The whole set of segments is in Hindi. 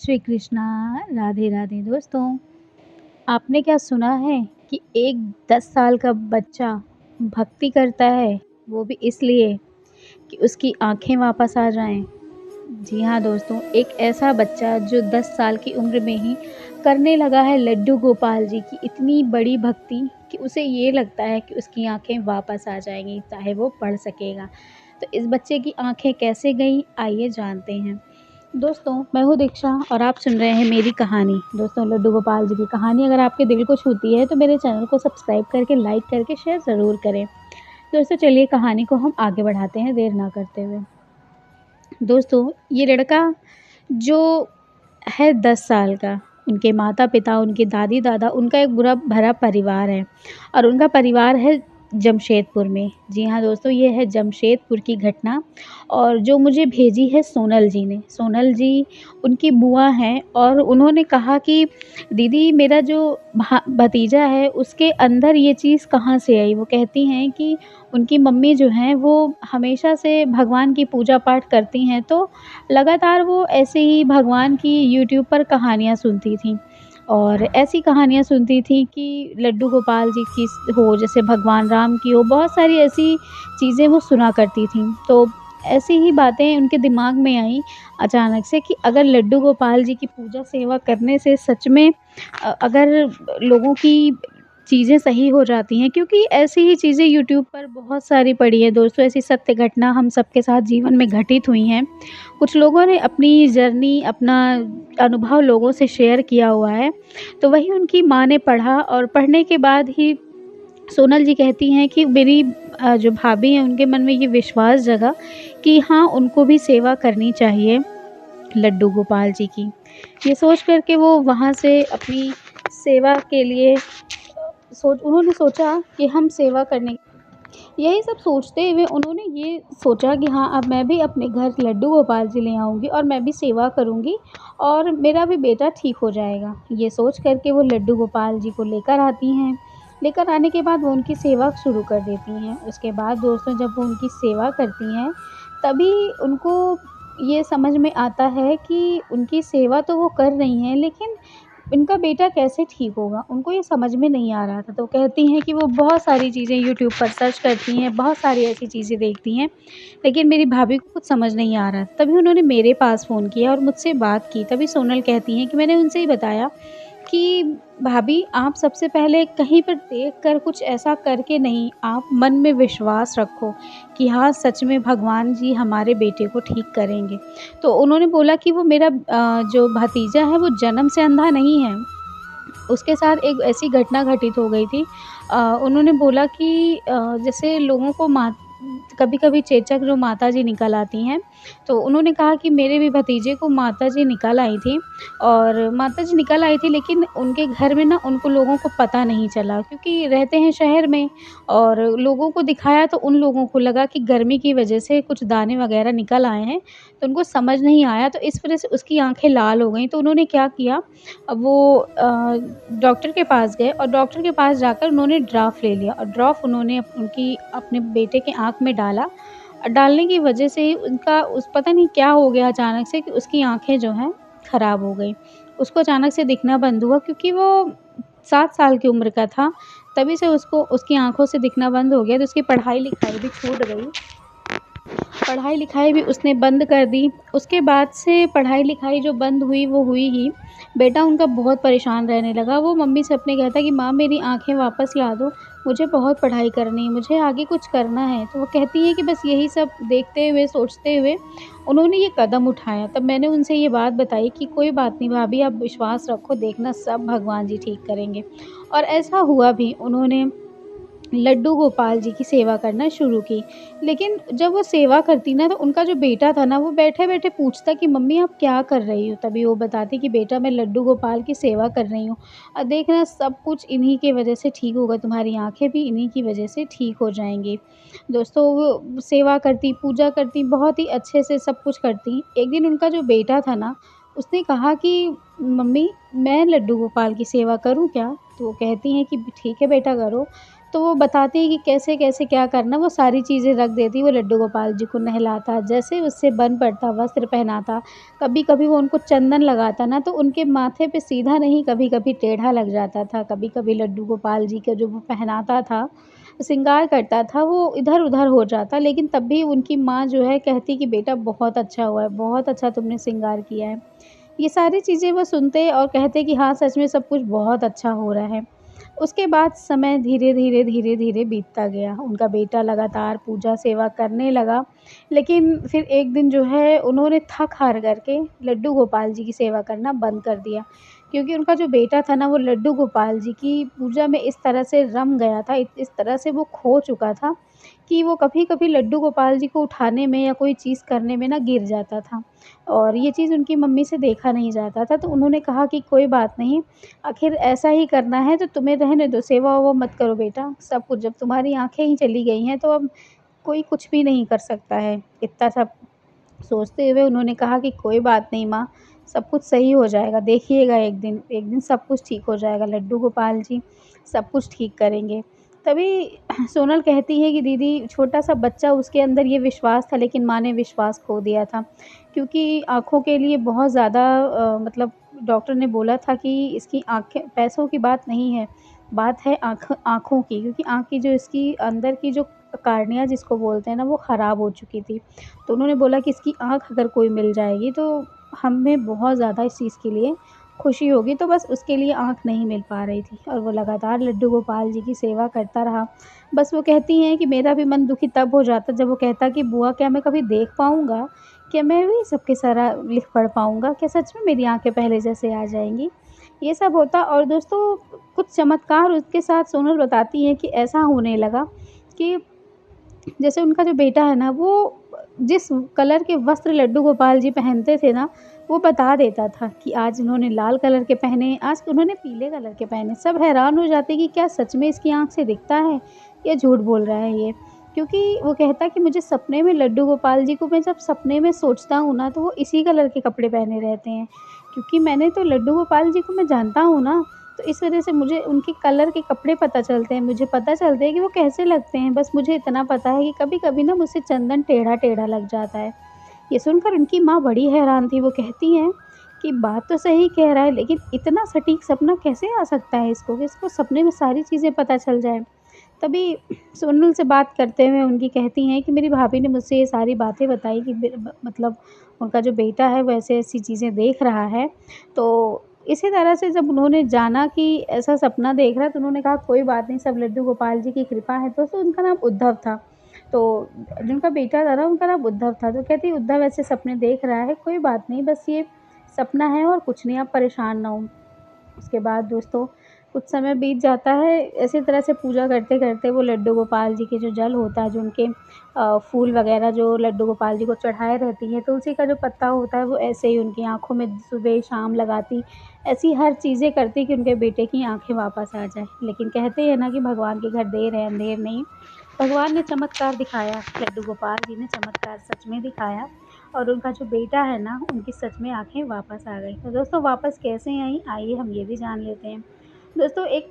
श्री कृष्णा, राधे राधे। दोस्तों, आपने क्या सुना है कि एक 10 साल का बच्चा भक्ति करता है, वो भी इसलिए कि उसकी आँखें वापस आ जाएँ। जी हाँ दोस्तों, एक ऐसा बच्चा जो 10 साल की उम्र में ही करने लगा है लड्डू गोपाल जी की इतनी बड़ी भक्ति कि उसे ये लगता है कि उसकी आँखें वापस आ जाएँगी, चाहे वो पढ़ सकेगा। तो इस बच्चे की आँखें कैसे गईं, आइए जानते हैं। दोस्तों, मैं हूँ दीक्षा और आप सुन रहे हैं मेरी कहानी। दोस्तों, लड्डू गोपाल जी की कहानी अगर आपके दिल को छूती है तो मेरे चैनल को सब्सक्राइब करके, लाइक करके, शेयर ज़रूर करें। दोस्तों, चलिए कहानी को हम आगे बढ़ाते हैं देर ना करते हुए। दोस्तों, ये लड़का जो है 10 साल का, उनके माता-पिता, उनके दादी-दादा, उनका एक बुरा भरा परिवार है और उनका परिवार है जमशेदपुर में। जी हाँ दोस्तों, ये है जमशेदपुर की घटना और जो मुझे भेजी है सोनल जी ने। सोनल जी उनकी बुआ हैं और उन्होंने कहा कि दीदी मेरा जो भतीजा है उसके अंदर ये चीज़ कहाँ से आई? वो कहती हैं कि उनकी मम्मी जो हैं वो हमेशा से भगवान की पूजा-पाठ करती हैं, तो लगातार वो ऐसे ही भगवान की यूट्यूब पर कहानियाँ सुनती थीं और ऐसी कहानियाँ सुनती थीं कि लड्डू गोपाल जी की हो, जैसे भगवान राम की हो, बहुत सारी ऐसी चीज़ें वो सुना करती थीं। तो ऐसी ही बातें उनके दिमाग में आईं अचानक से कि अगर लड्डू गोपाल जी की पूजा सेवा करने से सच में अगर लोगों की चीज़ें सही हो जाती हैं, क्योंकि ऐसी ही चीज़ें यूट्यूब पर बहुत सारी पड़ी हैं दोस्तों, ऐसी सत्य घटना हम सबके साथ जीवन में घटित हुई हैं। कुछ लोगों ने अपनी जर्नी, अपना अनुभव लोगों से शेयर किया हुआ है, तो वही उनकी माँ ने पढ़ा और पढ़ने के बाद ही सोनल जी कहती हैं कि मेरी जो भाभी हैं उनके मन में ये विश्वास जगा कि हाँ, उनको भी सेवा करनी चाहिए लड्डू गोपाल जी की। ये सोच कर के वो वहाँ से अपनी सेवा के लिए उन्होंने सोचा कि हम सेवा करने, यही सब सोचते हुए उन्होंने ये सोचा कि हाँ, अब मैं भी अपने घर लड्डू गोपाल जी ले आऊँगी और मैं भी सेवा करूँगी और मेरा भी बेटा ठीक हो जाएगा। ये सोच कर के वो लड्डू गोपाल जी को लेकर आती हैं। लेकर आने के बाद वो उनकी सेवा शुरू कर देती हैं। उसके बाद दोस्तों, जब वो उनकी सेवा करती हैं, तभी उनको ये समझ में आता है कि उनकी सेवा तो वो कर रही हैं, लेकिन इनका बेटा कैसे ठीक होगा? उनको ये समझ में नहीं आ रहा था। तो कहती हैं कि वो बहुत सारी चीज़ें यूट्यूब पर सर्च करती हैं, बहुत सारी ऐसी चीज़ें देखती हैं, लेकिन मेरी भाभी को कुछ समझ नहीं आ रहा। तभी उन्होंने मेरे पास फ़ोन किया और मुझसे बात की। तभी सोनल कहती हैं कि मैंने उनसे ही बताया कि भाभी, आप सबसे पहले कहीं पर देख कर कुछ ऐसा करके नहीं, आप मन में विश्वास रखो कि हाँ, सच में भगवान जी हमारे बेटे को ठीक करेंगे। तो उन्होंने बोला कि वो मेरा जो भतीजा है वो जन्म से अंधा नहीं है। उसके साथ एक ऐसी घटना घटित हो गई थी। उन्होंने बोला कि जैसे लोगों को कभी-कभी चेचक जो माताजी निकल आती हैं, तो उन्होंने कहा कि मेरे भी भतीजे को माताजी निकल आई थी और माताजी निकल आई थी, लेकिन उनके घर में ना उनको लोगों को पता नहीं चला, क्योंकि रहते हैं शहर में और लोगों को दिखाया तो उन लोगों को लगा कि गर्मी की वजह से कुछ दाने वग़ैरह निकल आए हैं, तो उनको समझ नहीं आया, तो इस वजह से उसकी आँखें लाल हो गईं। तो उन्होंने क्या किया, वो डॉक्टर के पास गए और डॉक्टर के पास जाकर उन्होंने ड्रॉप ले लिया और ड्रॉप उन्होंने अपने बेटे के आँख में डाला। डालने की वजह से ही उनका उस पता नहीं क्या हो गया अचानक से कि उसकी आँखें जो हैं खराब हो गई। उसको अचानक से दिखना बंद हुआ, क्योंकि वो 7 साल की उम्र का था, तभी से उसको उसकी आँखों से दिखना बंद हो गया, तो उसकी पढ़ाई-लिखाई भी छूट गई। पढ़ाई-लिखाई भी उसने बंद कर दी। उसके बाद से पढ़ाई-लिखाई जो बंद हुई वो हुई ही, बेटा उनका बहुत परेशान रहने लगा। वो मम्मी से अपने कहता कि माँ, मेरी आँखें वापस ला दो, मुझे बहुत पढ़ाई करनी है, मुझे आगे कुछ करना है। तो वो कहती हैं कि बस यही सब देखते हुए, सोचते हुए उन्होंने ये कदम उठाया। तब मैंने उनसे ये बात बताई कि कोई बात नहीं भाभी, आप विश्वास रखो, देखना सब भगवान जी ठीक करेंगे। और ऐसा हुआ भी, उन्होंने लड्डू गोपाल जी की सेवा करना शुरू की। लेकिन जब वो सेवा करती ना, तो उनका जो बेटा था ना, वो बैठे-बैठे पूछता कि मम्मी आप क्या कर रही हो? तभी वो बताती कि बेटा मैं लड्डू गोपाल की सेवा कर रही हूँ और देखना सब कुछ इन्हीं की वजह से ठीक होगा, तुम्हारी आँखें भी इन्हीं की वजह से ठीक हो जाएँगी। दोस्तों, वो सेवा करती, पूजा करती, बहुत ही अच्छे से सब कुछ करती। एक दिन उनका जो बेटा था ना, उसने कहा कि मम्मी, मैं लड्डू गोपाल की सेवा करूँ क्या? तो वो कहती हैं कि ठीक है बेटा, करो। तो वो बताती है कि कैसे-कैसे क्या करना, वो सारी चीज़ें रख देती, वो लड्डू गोपाल जी को नहलाता, जैसे उससे बन पड़ता, वस्त्र पहनाता, कभी-कभी वो उनको चंदन लगाता ना, तो उनके माथे पे सीधा नहीं, कभी-कभी टेढ़ा लग जाता था, कभी-कभी लड्डू गोपाल जी को जो वो पहनाता था, श्रृंगार करता था, वो इधर-उधर हो जाता, लेकिन तब भी उनकी माँ जो है कहती कि बेटा बहुत अच्छा हुआ है, बहुत अच्छा तुमने श्रृंगार किया है। ये सारी चीज़ें वो सुनते और कहते कि हाँ, सच में सब कुछ बहुत अच्छा हो रहा है। उसके बाद समय धीरे-धीरे, धीरे-धीरे बीतता गया। उनका बेटा लगातार पूजा सेवा करने लगा, लेकिन फिर एक दिन जो है उन्होंने थक-हार करके लड्डू गोपाल जी की सेवा करना बंद कर दिया। क्योंकि उनका जो बेटा था ना वो लड्डू गोपाल जी की पूजा में इस तरह से रम गया था, इस तरह से वो खो चुका था कि वो कभी-कभी लड्डू गोपाल जी को उठाने में या कोई चीज़ करने में ना गिर जाता था। और ये चीज़ उनकी मम्मी से देखा नहीं जाता था, तो उन्होंने कहा कि कोई बात नहीं, आखिर ऐसा ही करना है तो तुम्हें रहने दो, सेवा-वेवा मत करो बेटा, सब कुछ जब तुम्हारी आँखें ही चली गई हैं तो अब कोई कुछ भी नहीं कर सकता है। इतना सब सोचते हुए उन्होंने कहा कि कोई बात नहीं माँ, सब कुछ सही हो जाएगा, देखिएगा एक दिन सब कुछ ठीक हो जाएगा, लड्डू गोपाल जी सब कुछ ठीक करेंगे। तभी सोनल कहती है कि दीदी छोटा-सा बच्चा उसके अंदर ये विश्वास था लेकिन माँ ने विश्वास खो दिया था। क्योंकि आँखों के लिए बहुत ज़्यादा मतलब डॉक्टर ने बोला था कि इसकी आँखें पैसों की बात नहीं है, बात है आँखों की क्योंकि आँख की जो इसकी अंदर की जो कार्निया जिसको बोलते हैं ना वो ख़राब हो चुकी थी। तो उन्होंने बोला कि इसकी आँख अगर कोई मिल जाएगी तो हमें बहुत ज़्यादा इस चीज़ के लिए खुशी होगी, तो बस उसके लिए आँख नहीं मिल पा रही थी और वो लगातार लड्डू गोपाल जी की सेवा करता रहा। बस वो कहती हैं कि मेरा भी मन दुखी तब हो जाता जब वो कहता कि बुआ क्या मैं कभी देख पाऊँगा? क्या मैं भी सबकी तरह लिख पढ़ पाऊँगा? क्या सच में मेरी आँखें पहले जैसे आ जाएँगी? ये सब होता और दोस्तों कुछ चमत्कार उसके साथ सोनल बताती हैं कि ऐसा होने लगा कि जैसे उनका जो बेटा है ना, वो जिस कलर के वस्त्र लड्डू गोपाल जी पहनते थे ना, वो बता देता था कि आज इन्होंने लाल कलर के पहने, आज उन्होंने पीले कलर के पहने। सब हैरान हो जाते कि क्या सच में इसकी आँख से दिखता है या झूठ बोल रहा है ये? क्योंकि वो कहता कि मुझे सपने में लड्डू गोपाल जी को मैं जब सपने में सोचता हूँ ना, तो वो इसी कलर के कपड़े पहने रहते हैं। क्योंकि मैंने तो लड्डू गोपाल जी को मैं जानता हूँ ना, तो इस वज़ह से मुझे उनके कलर के कपड़े पता चलते हैं, मुझे पता चलता है कि वो कैसे लगते हैं। बस मुझे इतना पता है कि कभी-कभी ना मुझसे चंदन टेढ़ा-टेढ़ा लग जाता है। ये सुनकर उनकी माँ बड़ी हैरान थी, वो कहती हैं कि बात तो सही कह रहा है लेकिन इतना सटीक सपना कैसे आ सकता है इसको कि इसको सपने में सारी चीज़ें पता चल जाएँ। तभी सोनल से बात करते हुए उनकी कहती हैं कि मेरी भाभी ने मुझसे ये सारी बातें बताई कि मतलब उनका जो बेटा है वो ऐसी-ऐसी चीज़ें देख रहा है। तो इसी तरह से जब उन्होंने जाना कि ऐसा सपना देख रहा है तो उन्होंने कहा कोई बात नहीं सब लड्डू गोपाल जी की कृपा है। दोस्तों उनका नाम उद्धव था। तो जिनका बेटा था ना उनका नाम उद्धव था। तो कहती उद्धव ऐसे सपने देख रहा है, कोई बात नहीं बस ये सपना है और कुछ नहीं आप परेशान ना हों। उसके बाद दोस्तों कुछ समय बीत जाता है, इसी तरह से पूजा करते-करते वो लड्डू गोपाल जी के जो जल होता है, जो उनके फूल वग़ैरह जो लड्डू गोपाल जी को चढ़ाए रहती हैं, तुलसी का जो पत्ता होता है वो ऐसे ही उनकी आँखों में सुबह-शाम लगाती, ऐसी हर चीज़ें करती कि उनके बेटे की आँखें वापस आ जाएँ। लेकिन कहते हैं ना कि भगवान के घर देर है अंधेर नहीं, भगवान ने चमत्कार दिखाया, लड्डू गोपाल जी ने चमत्कार सच में दिखाया और उनका जो बेटा है ना, उनकी सच में आँखें वापस आ गई। तो दोस्तों वापस कैसे आईं, आइए हम ये भी जान लेते हैं। दोस्तों एक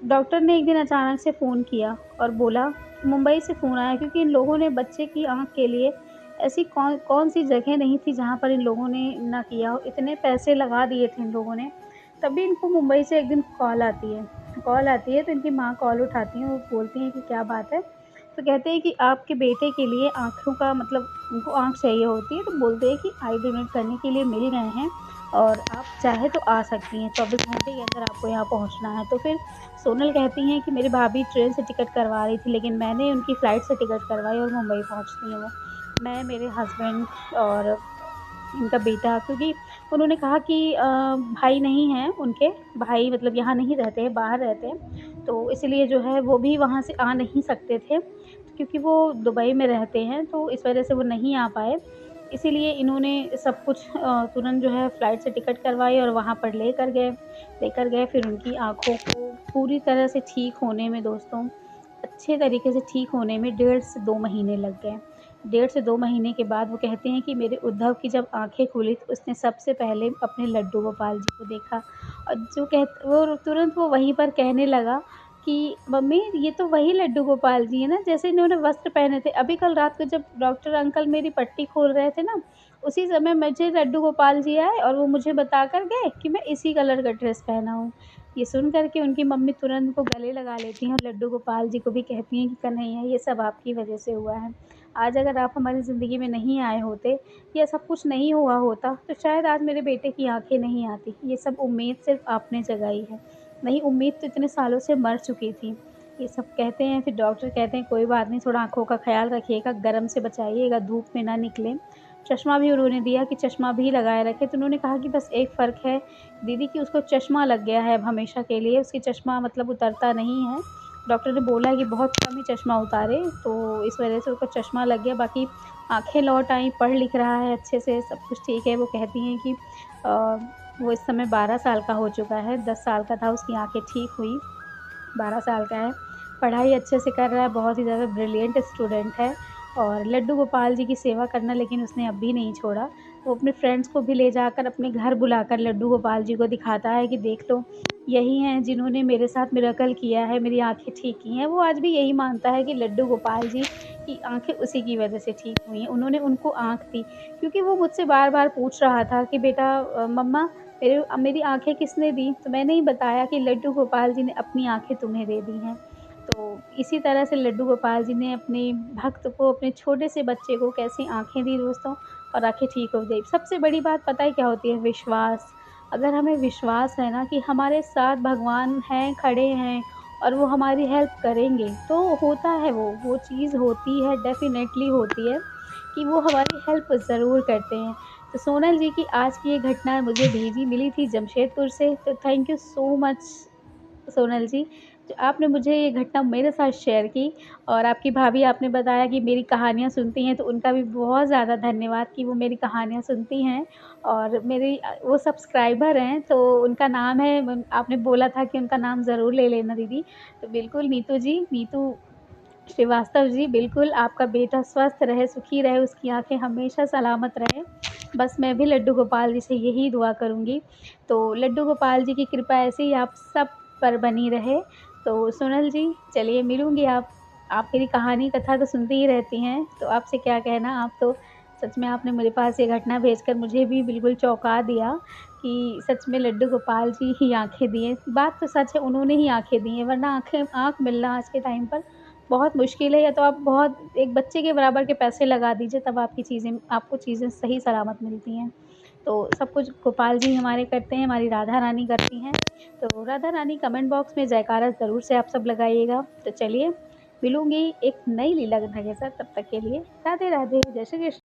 डॉक्टर ने एक दिन अचानक से फ़ोन किया और बोला मुंबई से फ़ोन आया क्योंकि इन लोगों ने बच्चे की आँख के लिए ऐसी कौन-सी जगह नहीं थी जहाँ पर इन लोगों ने ना किया हो, इतने पैसे लगा दिए थे इन लोगों ने। तब भी इनको मुंबई से एक दिन कॉल आती है तो इनकी माँ कॉल उठाती हैं, वो बोलती हैं कि क्या बात है? तो कहते हैं कि आपके बेटे के लिए आँखों का मतलब उनको आँख चाहिए होती है, तो बोलते हैं कि आई डोनेट करने के लिए मिल गए हैं और आप चाहें तो आ सकती हैं, 24 घंटे के अंदर आपको यहाँ पहुँचना है। तो फिर सोनल कहती हैं कि मेरी भाभी ट्रेन से टिकट करवा रही थी लेकिन मैंने उनकी फ़्लाइट से टिकट करवाई और मुंबई पहुँचती हैं वो। मैं, मेरे हस्बैंड और उनका बेटा क्योंकि उन्होंने कहा कि भाई नहीं हैं उनके, भाई मतलब यहाँ नहीं रहते हैं, बाहर रहते हैं। तो इसलिए जो है वो भी वहाँ से आ नहीं सकते थे क्योंकि वो दुबई में रहते हैं, तो इस वजह से वो नहीं आ पाए। इसीलिए इन्होंने सब कुछ तुरंत जो है फ़्लाइट से टिकट करवाई और वहाँ पर लेकर गए फिर उनकी आँखों को पूरी तरह से ठीक होने में दोस्तों, अच्छे तरीके से ठीक होने में डेढ़ से 2 महीने लग गए। डेढ़ से 2 महीने के बाद वो कहते हैं कि मेरे उद्धव की जब आँखें खुली तो उसने सबसे पहले अपने लड्डू गोपाल जी को देखा और जो कह वो तुरंत वो वहीं पर कहने लगा कि मम्मी ये तो वही लड्डू गोपाल जी हैं ना, जैसे इन्होंने वस्त्र पहने थे। अभी कल रात को जब डॉक्टर अंकल मेरी पट्टी खोल रहे थे ना, उसी समय मुझे लड्डू गोपाल जी आए और वो मुझे बता कर गए कि मैं इसी कलर का ड्रेस पहना हूँ। ये सुन कर के उनकी मम्मी तुरंत उनको गले लगा लेती हैं और लड्डू गोपाल जी को भी कहती हैं कि कन्हैया ये सब आपकी वजह से हुआ है। आज अगर आप हमारी ज़िंदगी में नहीं आए होते, या सब कुछ नहीं हुआ होता, तो शायद आज मेरे बेटे की आँखें नहीं आती। ये सब उम्मीद सिर्फ़ आपने जगाई है। नहीं, उम्मीद तो इतने सालों से मर चुकी थी। ये सब कहते हैं, फिर डॉक्टर कहते हैं कोई बात नहीं, थोड़ा आँखों का ख़्याल रखिएगा, गरम से बचाइएगा, धूप में ना निकलें। चश्मा भी उन्होंने दिया कि चश्मा भी लगाए रखें, तो उन्होंने कहा कि बस एक फ़र्क है दीदी कि उसको चश्मा लग गया है अब हमेशा के लिए, उसकी चश्मा मतलब उतरता नहीं है। डॉक्टर ने बोला है कि बहुत कम ही चश्मा उतारे, तो इस वजह से उसको चश्मा लग गया। बाकी आँखें लौट आईं, पढ़ लिख रहा है अच्छे से, सब कुछ ठीक है। वो कहती हैं कि अ, वो इस समय 12 साल का हो चुका है, 10 साल का था, उसकी आँखें ठीक हुई, 12 साल का है, पढ़ाई अच्छे से कर रहा है, बहुत ही ज़्यादा ब्रिलियंट स्टूडेंट है और लड्डू गोपाल जी की सेवा करना लेकिन उसने अब भी नहीं छोड़ा। वो अपने फ्रेंड्स को भी ले जाकर अपने घर बुलाकर लड्डू गोपाल जी को दिखाता है कि देख लो, यही हैं जिन्होंने मेरे साथ मिरेकल किया है, मेरी आँखें ठीक की हैं। वो आज भी यही मानता है कि लड्डू गोपाल जी की आँखें उसी की वजह से ठीक हुई हैं, उन्होंने उनको आँख दी। क्योंकि वो मुझसे बार-बार पूछ रहा था कि बेटा मम्मा मेरी आँखें किसने दी? तो मैंने ही बताया कि लड्डू गोपाल जी ने अपनी आँखें तुम्हें दे दी हैं। तो इसी तरह से लड्डू गोपाल जी ने अपने भक्त को, अपने छोटे से बच्चे को कैसे आँखें दी दोस्तों, और आँखें ठीक हो गई। सबसे बड़ी बात पता है क्या होती है? विश्वास। अगर हमें विश्वास है ना कि हमारे साथ भगवान हैं, खड़े हैं और वो हमारी हेल्प करेंगे, तो होता है वो चीज़ होती है, डेफ़िनेटली होती है कि वो हमारी हेल्प ज़रूर करते हैं। तो सोनल जी की आज की ये घटना मुझे भेजी मिली थी जमशेदपुर से, तो thank you so much Sonal ji, जो आपने मुझे ये घटना मेरे साथ शेयर की। और आपकी भाभी, आपने बताया कि मेरी कहानियाँ सुनती हैं, तो उनका भी बहुत ज़्यादा धन्यवाद कि वो मेरी कहानियाँ सुनती हैं और वो सब्सक्राइबर हैं, तो उनका नाम है, आपने बोला था कि उनका नाम ज़रूर ले लेना दीदी। तो बिल्कुल नीतू जी, नीतू श्रीवास्तव जी, बिल्कुल आपका बेटा स्वस्थ रहे, सुखी रहे, उसकी आँखें हमेशा सलामत रहें। बस मैं भी लड्डू गोपाल जी से यही दुआ करूँगी। तो लड्डू गोपाल जी की कृपा ऐसे ही आप सब पर बनी रहे। तो सोनल जी, चलिए मिलूँगी आप मेरी कहानी कथा तो सुनती ही रहती हैं, तो आपसे क्या कहना, आप तो सच में आपने मेरे पास ये घटना भेजकर मुझे भी बिल्कुल चौंका दिया कि सच में लड्डू गोपाल जी ही आँखें दिए। बात तो सच है, उन्होंने ही आँखें दी हैं, वरना आँख मिलना आज के टाइम पर बहुत मुश्किल है, या तो आप बहुत एक बच्चे के बराबर के पैसे लगा दीजिए, तब आपको चीज़ें सही सलामत मिलती हैं। तो सब कुछ गोपाल जी हमारे करते हैं, हमारी राधा रानी करती हैं। तो राधा रानी कमेंट बॉक्स में जयकारा ज़रूर से आप सब लगाइएगा। तो चलिए, मिलूँगी एक नई लीला कथा के साथ, तब तक के लिए राधे राधे, जय श्री कृष्ण।